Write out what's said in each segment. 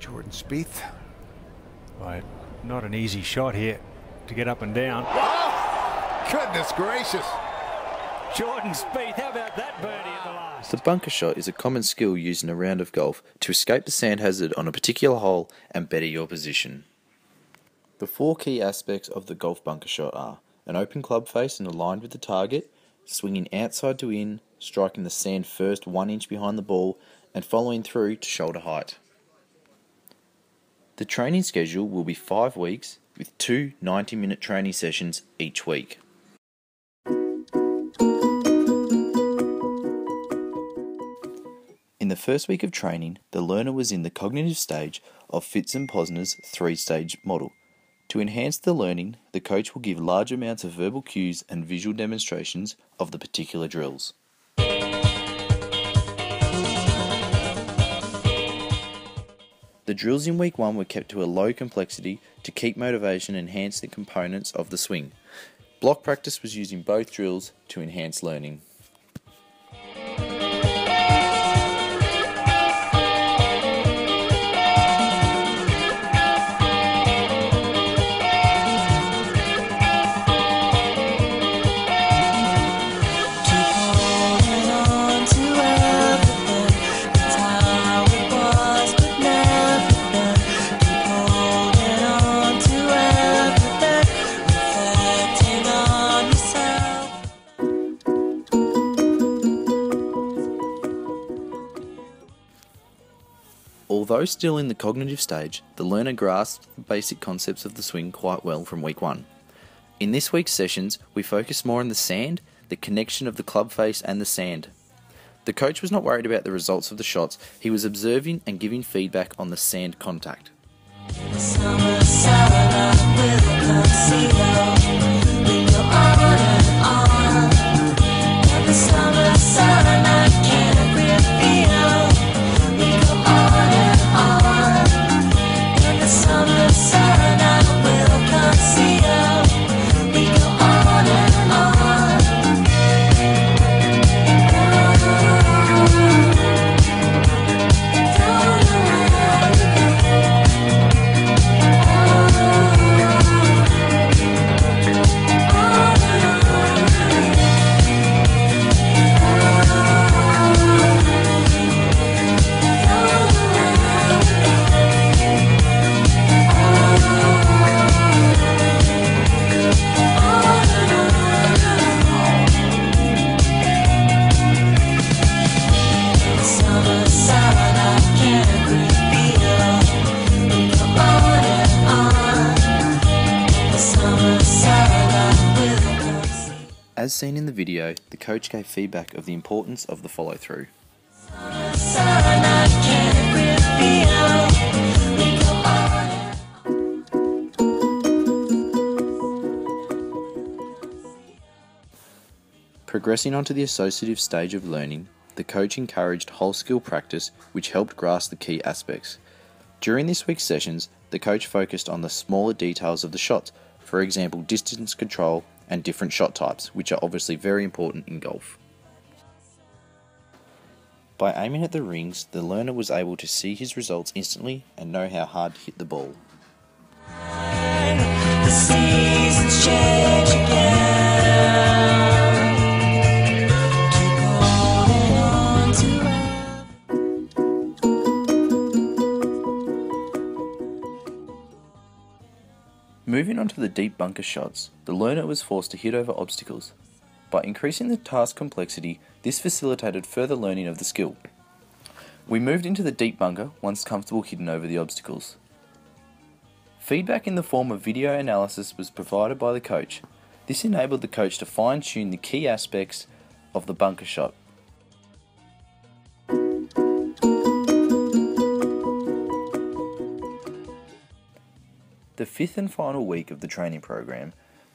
Jordan Spieth. Right, not an easy shot here to get up and down. Oh, goodness gracious. Jordan Spieth, how about that birdie at the last? The bunker shot is a common skill used in a round of golf to escape the sand hazard on a particular hole and better your position. The four key aspects of the golf bunker shot are an open club face and aligned with the target, swinging outside to in, striking the sand first 1 inch behind the ball, and following through to shoulder height. The training schedule will be 5 weeks with 2 90-minute training sessions each week. In the first week of training, the learner was in the cognitive stage of Fitz and Posner's 3-stage model. To enhance the learning, the coach will give large amounts of verbal cues and visual demonstrations of the particular drills. The drills in week 1 were kept to a low complexity to keep motivation and enhance the components of the swing. Block practice was used in both drills to enhance learning. Although still in the cognitive stage, the learner grasped the basic concepts of the swing quite well from week 1. In this week's sessions, we focused more on the sand, the connection of the club face and the sand. The coach was not worried about the results of the shots, he was observing and giving feedback on the sand contact. As seen in the video, the coach gave feedback of the importance of the follow-through. Progressing onto the associative stage of learning, the coach encouraged whole skill practice which helped grasp the key aspects. During this week's sessions, the coach focused on the smaller details of the shots, for example distance control and different shot types, which are obviously very important in golf. By aiming at the rings, the learner was able to see his results instantly and know how hard to hit the ball. The seasons change again. Moving on to the deep bunker shots, the learner was forced to hit over obstacles. By increasing the task complexity, this facilitated further learning of the skill. We moved into the deep bunker once comfortable hitting over the obstacles. Feedback in the form of video analysis was provided by the coach. This enabled the coach to fine-tune the key aspects of the bunker shot. The 5th and final week of the training program,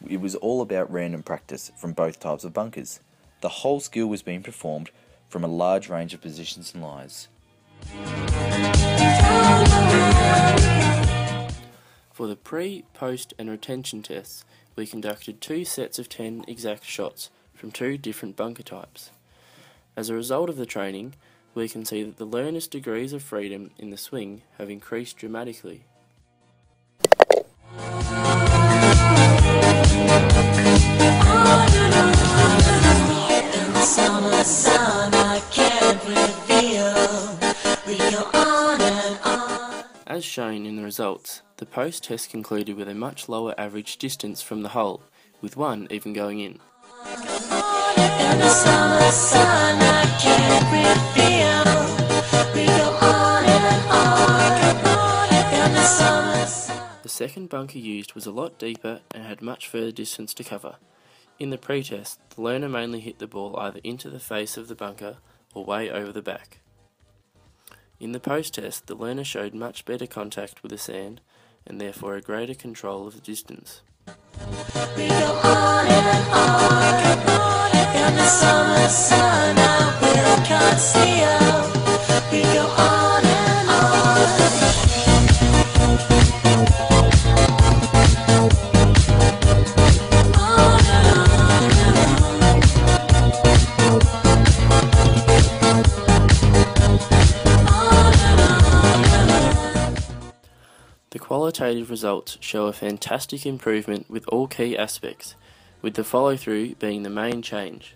it was all about random practice from both types of bunkers. The whole skill was being performed from a large range of positions and lies. For the pre, post and retention tests, we conducted 2 sets of 10 exact shots from 2 different bunker types. As a result of the training, we can see that the learner's degrees of freedom in the swing have increased dramatically. As shown in the results, the post test concluded with a much lower average distance from the hole, with one even going in. The second bunker used was a lot deeper and had much further distance to cover. In the pre-test, the learner mainly hit the ball either into the face of the bunker or way over the back. In the post-test, the learner showed much better contact with the sand and therefore a greater control of the distance. We go on and on, in the summer sun, I will conceal. We go on and on. The qualitative results show a fantastic improvement with all key aspects, with the follow-through being the main change.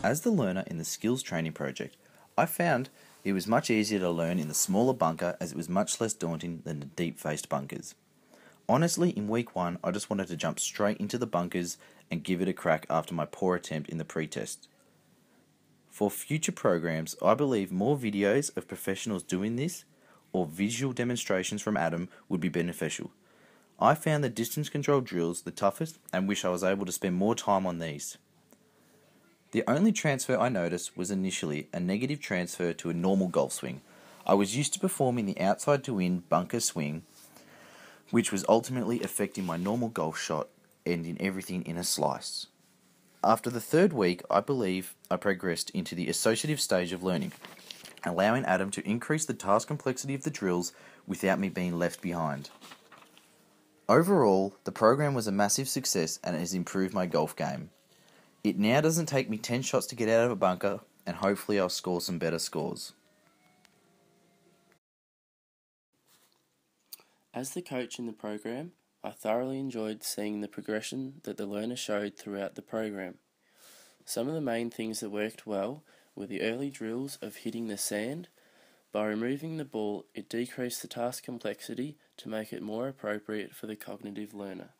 As the learner in the skills training project, I found it was much easier to learn in the smaller bunker as it was much less daunting than the deep-faced bunkers. Honestly, in week 1, I just wanted to jump straight into the bunkers and give it a crack after my poor attempt in the pre-test. For future programs, I believe more videos of professionals doing this or visual demonstrations from Adam would be beneficial. I found the distance control drills the toughest and wish I was able to spend more time on these. The only transfer I noticed was initially a negative transfer to a normal golf swing. I was used to performing the outside to in bunker swing, which was ultimately affecting my normal golf shot, ending everything in a slice. After the 3rd week, I believe I progressed into the associative stage of learning, allowing Adam to increase the task complexity of the drills without me being left behind. Overall, the program was a massive success and it has improved my golf game. It now doesn't take me 10 shots to get out of a bunker, and hopefully I'll score some better scores. As the coach in the program, I thoroughly enjoyed seeing the progression that the learner showed throughout the program. Some of the main things that worked well were the early drills of hitting the sand. By removing the ball, it decreased the task complexity to make it more appropriate for the cognitive learner.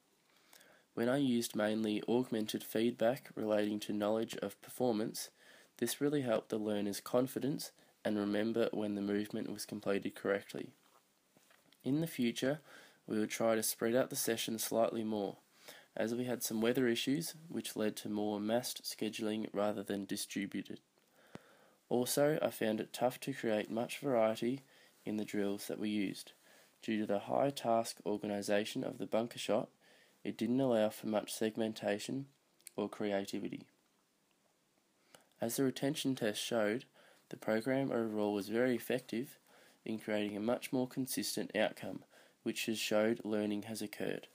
When I used mainly augmented feedback relating to knowledge of performance, this really helped the learner's confidence and remember when the movement was completed correctly. In the future, we would try to spread out the session slightly more, as we had some weather issues which led to more massed scheduling rather than distributed. Also, I found it tough to create much variety in the drills that we used. Due to the high task organisation of the bunker shot, it didn't allow for much segmentation or creativity. As the retention test showed, the program overall was very effective in creating a much more consistent outcome, which has showed learning has occurred.